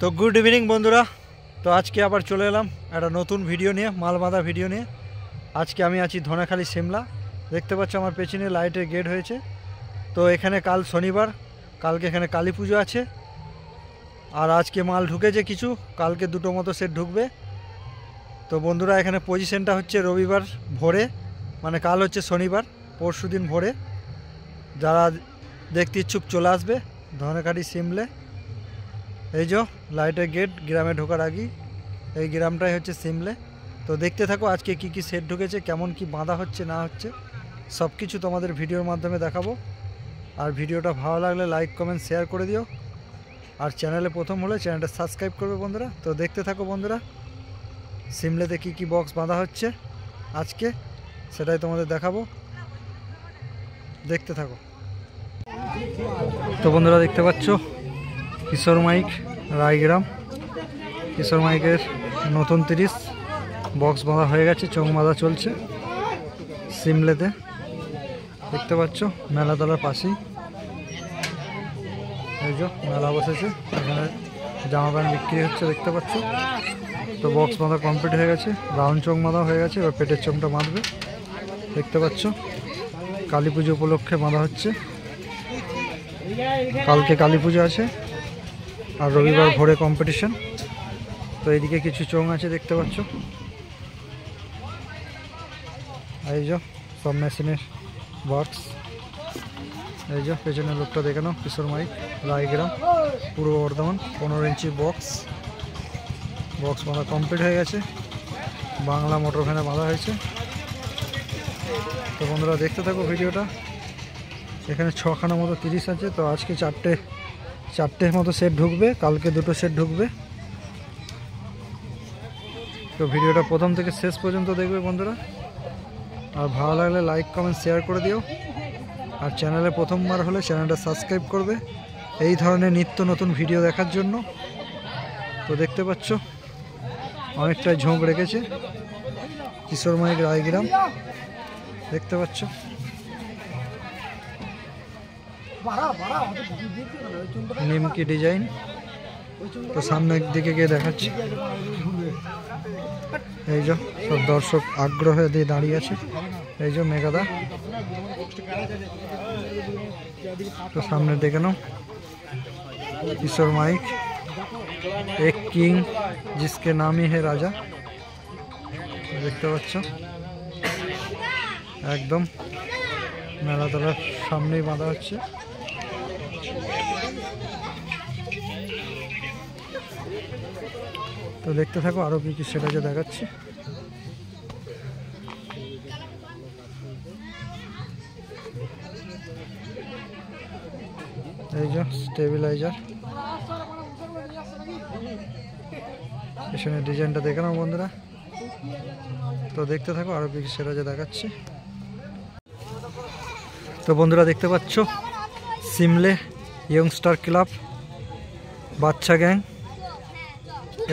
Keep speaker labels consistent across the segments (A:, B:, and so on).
A: তো good evening বন্ধুরা। তো আজকে আবার চলে এলাম একটা নতুন ভিডিও নিয়ে, মাল বাঁধা ভিডিও নিয়ে। আজকে আমি আছি ধনেখালি সিমলা। দেখতে পাচ্ছ আমার পেছনে লাইটের গেট হয়েছে। তো এখানে কাল শনিবার, কালকে এখানে কালী পুজো আছে। আর আজকে মাল ঢুকেছে কিছু, কালকে দুটো মতো সেট ঢুকবে। তো বন্ধুরা এখানে পজিশনটা হচ্ছে রবিবার ভোরে, মানে কাল হচ্ছে শনিবার, পরশু দিন ভোরে। যারা দেখতে ইচ্ছুক চলে আসবে ধনেখালি সিমলে। এই যে লাইটের গেট, গ্রামে ঢোকার আগেই এই গ্রামটাই হচ্ছে সিমলে। তো দেখতে থাকো আজকে কি কি সেট ঢুকেছে, কেমন কি বাঁধা হচ্ছে না হচ্ছে, সব কিছু তোমাদের ভিডিওর মাধ্যমে দেখাবো। আর ভিডিওটা ভালো লাগলে লাইক কমেন্ট শেয়ার করে দিও। আর চ্যানেলে প্রথম হলে চ্যানেলটা সাবস্ক্রাইব করবে বন্ধুরা। তো দেখতে থাকো বন্ধুরা সিমলেতে কি কি বক্স বাঁধা হচ্ছে আজকে, সেটাই তোমাদের দেখাবো, দেখতে থাকো। তো বন্ধুরা দেখতে পাচ্ছ কিশোর মাইক রায়গ্রাম, কিশোর মাইকের নতুন 30 বক্স বাঁধা হয়ে গেছে, চোখ বাঁধা চলছে সিমলেতে। দেখতে পাচ্ছ মেলাতলার পাশেই এই যে মেলা বসেছে, এখানে জামা প্যান্ট বিক্রি হচ্ছে দেখতে পাচ্ছ। তো বক্স বাঁধা কমপ্লিট হয়ে গেছে, রাউন্ড চোখ বাঁধা হয়ে গেছে, এবার পেটের চোখটা বাঁধবে দেখতে পাচ্ছ। কালী পুজো উপলক্ষে বাঁধা হচ্ছে, কালকে কালী পুজো আছে আর রবিবার ভোরে কম্পিটিশন। তো এইদিকে কিছু চোঙ আছে দেখতে পাচ্ছ, এই যে সব মেশিনের বক্স। এই যে পেছনের লোকটা দেখে নাও, কিশোর মাইক রায়গ্রাম পূর্ব বর্ধমান, 15 ইঞ্চি বক্স বাঁধা কমপ্লিট হয়ে গেছে, বাংলা মোটর ভ্যানে বাঁধা হয়েছে। তো বন্ধুরা দেখতে থাকো ভিডিওটা। এখানে 6খানা মতো 30 আছে। তো আজকে চারটে মতো সেট ঢুকবে, কালকে দুটো সেট ঢুকবে। তো ভিডিওটা প্রথম থেকে শেষ পর্যন্ত দেখবে বন্ধুরা। আর ভালো লাগলে লাইক কমেন্ট শেয়ার করে দিও। আর চ্যানেলে প্রথমবার হলে চ্যানেলটা সাবস্ক্রাইব করবে এই ধরনের নিত্য নতুন ভিডিও দেখার জন্য। তো দেখতে পাচ্ছ অনেকটাই ঝোঁক রেখেছে কিশোর মাইক রায়গ্রাম, দেখতে পাচ্ছ। নিমকি ডিজাইন। তো সামনের দিকে গিয়ে দেখাচ্ছি, এই যে সব দর্শক আগ্রহে দিয়ে দাঁড়িয়ে আছে, এই যে মেঘাদা। তো সামনে দেখে নাও কিশোর মাইক, এক কিং জিসকে নামই হে রাজা, দেখতে পাচ্ছ একদম মেলাতলার সামনেই বাঁধা হচ্ছে। তো দেখতে থাকো আরো কি কি সেটা যে দেখাচ্ছি। এই যে স্টেবিলাইজার, পেছনের ডিজাইনটা দেখে নাও বন্ধুরা। তো দেখতে থাকো আরো কি কি সেটা যে দেখাচ্ছি। তো বন্ধুরা দেখতে পাচ্ছ সিমলে ইয়ংস্টার ক্লাব বাচ্চা গ্যাং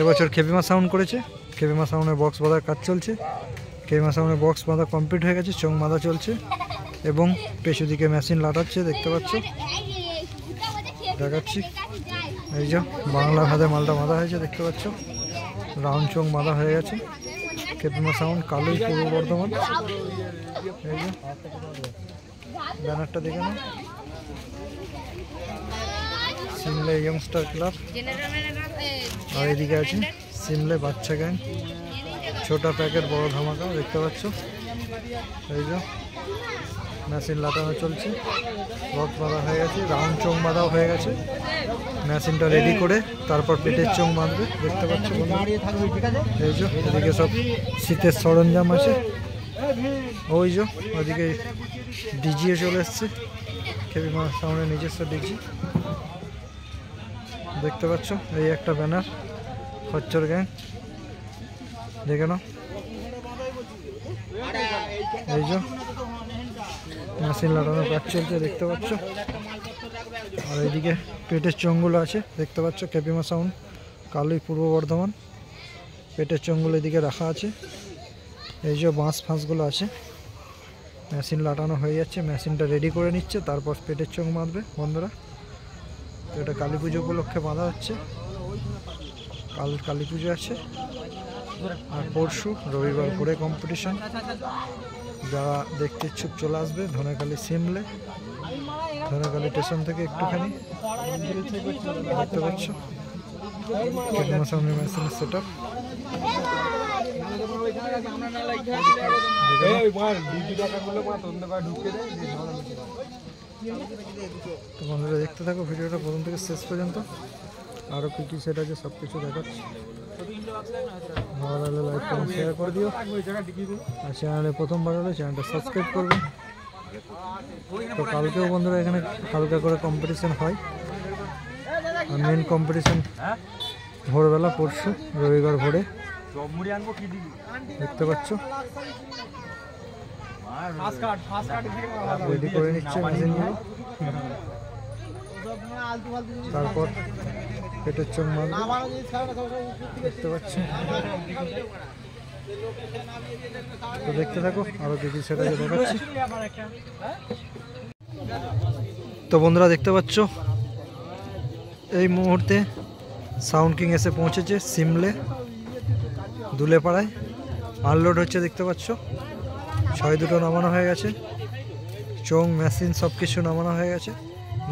A: এবছর খেপিমা সাউন্ড করেছে। খেপিমা সাউন্ডের বক্স বাঁধার কাজ চলছে, খেপিমা সাউন্ডের বক্স বাঁধা কমপ্লিট হয়ে গেছে, চোখ বাঁধা চলছে এবং পেছু দিকে মেশিন লাটাচ্ছে দেখতে পাচ্ছ, দেখাচ্ছি। এই যে বাংলা ভাতে মালটা বাঁধা হয়েছে দেখতে পাচ্ছ, রাউন্ড চোখ বাঁধা হয়ে গেছে। খেপিমা সাউন্ড কালুই পূর্ব বর্ধমান। এই যে ব্যানারটা দেখে নাও, সিমলে ইয়ংস্টার ক্লাব। আর এদিকে আছে সিমলে বাচ্চা গ্যাং, ছোটা প্যাকেট বড় ধামাকা দেখতে পাচ্ছ। এই যে মেশিন লাটানো চলছে, বক্স বাঁধা হয়ে গেছে, রাউন্ড চোখ বাঁধাও হয়ে গেছে। মেশিনটা রেডি করে তারপর পেটের চোখ বাঁধবে দেখতে পাচ্ছ। এই যে এদিকে সব শীতের সরঞ্জাম আছে, ওই যে ওদিকে ডিজিও চলে এসছে, খেপিমা সাউন্ডের নিজস্ব ডিজি দেখতে পাচ্ছ। এই একটা ব্যানার খচ্চর গ্যাং দেখে নাও। এই যে মেশিন লাগানোর কাজ চলছে দেখতে পাচ্ছ। আর এইদিকে পেটের চোঙগুলো আছে দেখতে পাচ্ছ, খেপিমা সাউন্ড কালুই পূর্ব বর্ধমান। পেটের চোঙগুলো এদিকে রাখা আছে, এই যে বাঁশ ফাঁসগুলো আছে। মেশিন লাটানো হয়ে যাচ্ছে, মেশিনটা রেডি করে নিচ্ছে, তারপর পেটের চোখ বাঁধবে বন্ধুরা। তো এটা কালী পুজো উপলক্ষে বাঁধা হচ্ছে। কাল কালী পুজো আছে, আর পরশু রবিবার ভোরে কম্পিটিশন। যারা দেখতে ইচ্ছুক চলে আসবে ধনেখালি সিমলে, ধনেখালি স্টেশন থেকে একটুখানি। দেখতে পাচ্ছ সামনে মেশিনের সেট আপ। তো বন্ধুরা দেখতে থাকো ভিডিওটা প্রথম থেকে শেষ পর্যন্ত। আরও কী কী সেট আছে সব কিছু দেখাচ্ছি। ভালো লাগলে লাইক কমেন্ট শেয়ার করে দিও, আর চ্যানেলে প্রথমবার হলে চ্যানেলটা সাবস্ক্রাইব করবে। তো কালকেও বন্ধুরা এখানে হালকা করে কম্পিটিশন হয়, আর মেন কম্পিটিশন ভোরবেলা পরশু রবিবার ভোরে। দেখতে পাচ্ছ রেডি করে নিচ্ছে মেশিনগুলো। তারপর পেটের চোখ মারবে, দেখতে পাচ্ছ। তো দেখতে থাকো আরো কিছু সেটা দেখাচ্ছি। তো বন্ধুরা দেখতে পাচ্ছ এই মুহূর্তে সাউন্ড কিং এসে পৌঁছেছে সিমলে দুলেপাড়ায়। আনলোড হচ্ছে দেখতে পাচ্ছ, 6 নামানো হয়ে গেছে, চোং মেশিন সব কিছু নামানো হয়ে গেছে।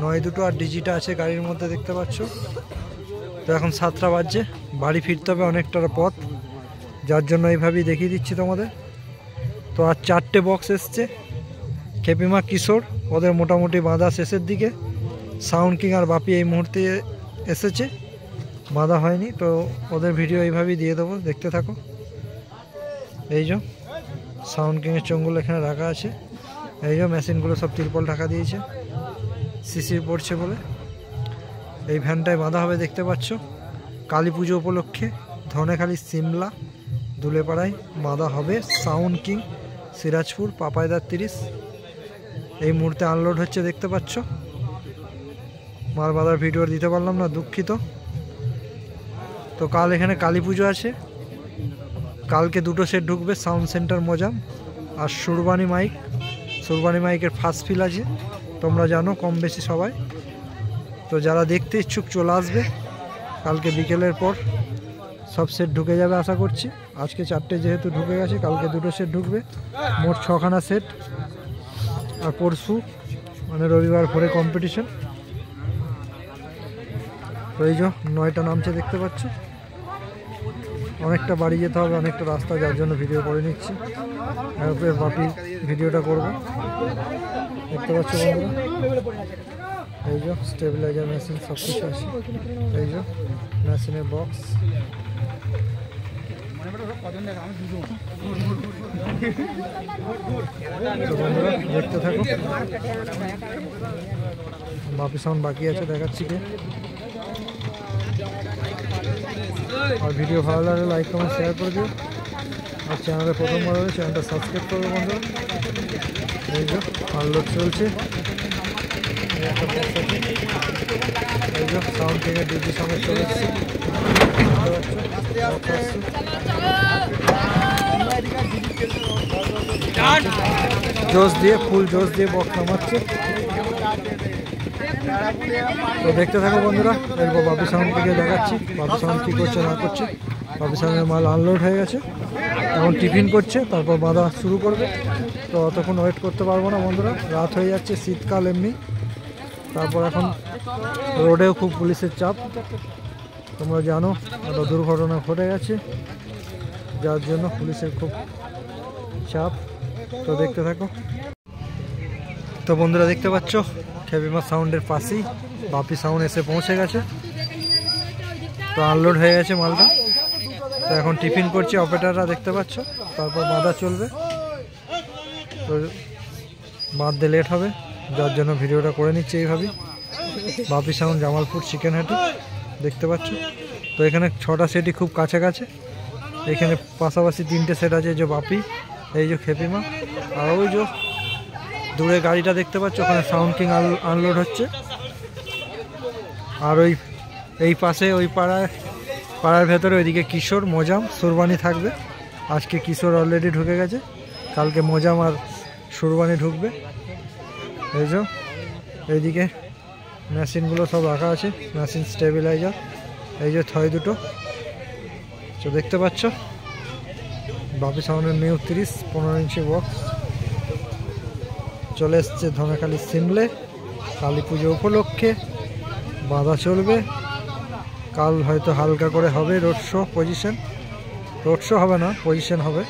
A: 9 আর ডিজিটা আছে গাড়ির মধ্যে দেখতে পাচ্ছ। তো এখন 7টা বাজছে, বাড়ি ফিরতে হবে অনেকটা পথ, যার জন্য এইভাবেই দেখিয়ে দিচ্ছি তোমাদের। তো আর 4টে বক্স এসছে, খেপিমা কিশোর ওদের মোটামুটি বাঁধা শেষের দিকে। সাউন্ড কিং আর বাপি এই মুহূর্তে এসেছে, বাঁধা হয়নি। তো ওদের ভিডিও এইভাবেই দিয়ে দেবো, দেখতে থাকো। এই যে সাউন্ড কিংয়ের চোঙগুলো এখানে রাখা আছে, এই যে মেশিনগুলো সব তিরপল ঢাকা দিয়েছে শিশির পড়ছে বলে। এই ভ্যানটায় বাঁধা হবে দেখতে পাচ্ছ। কালী পুজো উপলক্ষে ধনেখালি সিমলা দুলেপাড়ায় বাঁধা হবে সাউন্ড কিং সিরাজপুর পাপায়দার 30। এই মুহূর্তে আনলোড হচ্ছে দেখতে পাচ্ছ। মাল বাঁধার ভিডিও দিতে পারলাম না, দুঃখিত। তো কাল এখানে কালী পুজো আছে, কালকে 2টো সেট ঢুকবে সাউন্ড সেন্টার মজাম আর সুরবানি মাইকের ফার্স্ট ফিল আছে, তোমরা জানো কম বেশি সবাই। তো যারা দেখতে ইচ্ছুক চলে আসবে, কালকে বিকেলের পর সব সেট ঢুকে যাবে আশা করছি। আজকে 4টে যেহেতু ঢুকে গেছে, কালকে 2টো সেট ঢুকবে, মোট 6খানা সেট। আর পরশু মানে রবিবার ভোরে কম্পিটিশন। তো এই যে 9টা নামছে দেখতে পাচ্ছ। অনেকটা বাড়ি যেতে হবে, অনেকটা রাস্তা, যার জন্য ভিডিও করে নিচ্ছি। এরপরে বাকি ভিডিওটা করব, দেখতে পাচ্ছ বন্ধুরা। এই যে স্টেবিলাইজার মেশিন সব কিছু আছে, এই যে মেশিনের বক্স। তো বন্ধুরা দেখতে থাকো, বাপি সাউন্ড বাকি আছে, দেখাচ্ছি কে। আর ভিডিও ভালো লাগলে লাইক কমেন্ট শেয়ার করে দিও, আর চ্যানেলে প্রথমবার হলে চ্যানেলটা সাবস্ক্রাইব করবে বন্ধুরা। এই যে আনলোড চলছে, এই যে সাউন্ড কিংয়ের ডিজির সঙ্গে চলে এসছে। জোশ দিয়ে ফুল জোশ দিয়ে বক্স নামাচ্ছে। তো দেখতে থাকো বন্ধুরা, এরপর বাপি সাউন্ড থেকে দেখাচ্ছি বাপি সাউন্ড কী করছে না করছে। বাপি সাউন্ডের মাল আনলোড হয়ে গেছে, এখন টিফিন করছে, তারপর বাঁধা শুরু করবে। তো অতক্ষণ ওয়েট করতে পারবো না বন্ধুরা, রাত হয়ে যাচ্ছে, শীতকাল এমনি। তারপর এখন রোডেও খুব পুলিশের চাপ, তোমরা জানো একটা দুর্ঘটনা ঘটে গেছে, যার জন্য পুলিশের খুব চাপ। তো দেখতে থাকো। তো বন্ধুরা দেখতে পাচ্ছ খেপিমা সাউন্ডের পাশেই বাপি সাউন্ড এসে পৌঁছে গেছে। তো আনলোড হয়ে গেছে মালটা, তো এখন টিফিন করছে অপারেটাররা, দেখতে পাচ্ছ। তারপর বাঁধা চলবে, তো বাঁধতে লেট হবে, যার জন্য ভিডিওটা করে নিচ্ছে এইভাবেই। বাপি সাউন্ড জামালপুর চিকেন হাটে, দেখতে পাচ্ছ। তো এখানে 6টা সেটই খুব কাছাকাছি, এখানে পাশাপাশি 3টে সেট আছে, যে বাপি, এই যে খেপিমা, আর ওই যে দূরে গাড়িটা দেখতে পাচ্ছ, ওখানে সাউন্ড কিং আনলোড হচ্ছে। আর এই পাশে ওই পাড়ার ভেতরে ওইদিকে কিশোর মজাম সুরবানি থাকবে। আজকে কিশোর অলরেডি ঢুকে গেছে, কালকে মজাম আর সুরবানি ঢুকবে। এই যে এইদিকে মেশিনগুলো সব রাখা আছে, মেশিন স্টেবিলাইজার, এই যে 6 দুটো তো দেখতে পাচ্ছ বাপি সাউন্ডের নিউ 15 ইঞ্চি বক্স চলে এসছে ধনেখালি সিমলে কালী পুজো উপলক্ষে। বাঁধা চলবে, কাল হয়তো হালকা করে হবে road show position, road show হবে না পজিশন হবে,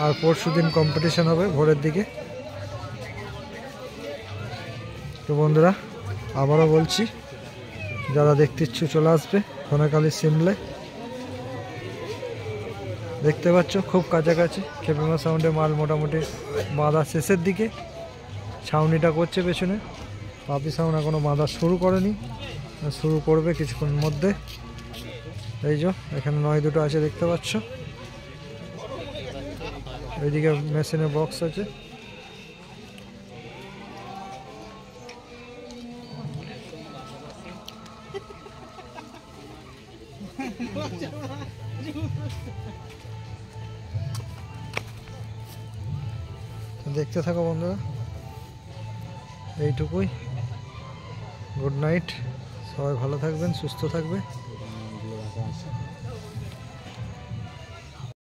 A: আর পরশু দিন কম্পিটিশন হবে ভোরের দিকে। তো বন্ধুরা আবারও বলছি, যারা দেখতে ইচ্ছুক চলে আসবে ধনেখালি সিমলে। দেখতে পাচ্ছ খুব কাছাকাছি খেপিমা সাউন্ডে মাল মোটামুটি বাঁধা শেষের দিকে, ছাউনিটা করছে পেছনে। বাপি সাউন্ড এখনও বাঁধা শুরু করেনি, শুরু করবে কিছুক্ষণের মধ্যে। এই যে এখানে 9 আছে দেখতে পাচ্ছ, এইদিকে মেশিনে বক্স আছে। দেখতে থাকো বন্ধুরা, এইটুকুই। গুড নাইট, সবাই ভালো থাকবেন, সুস্থ থাকবে।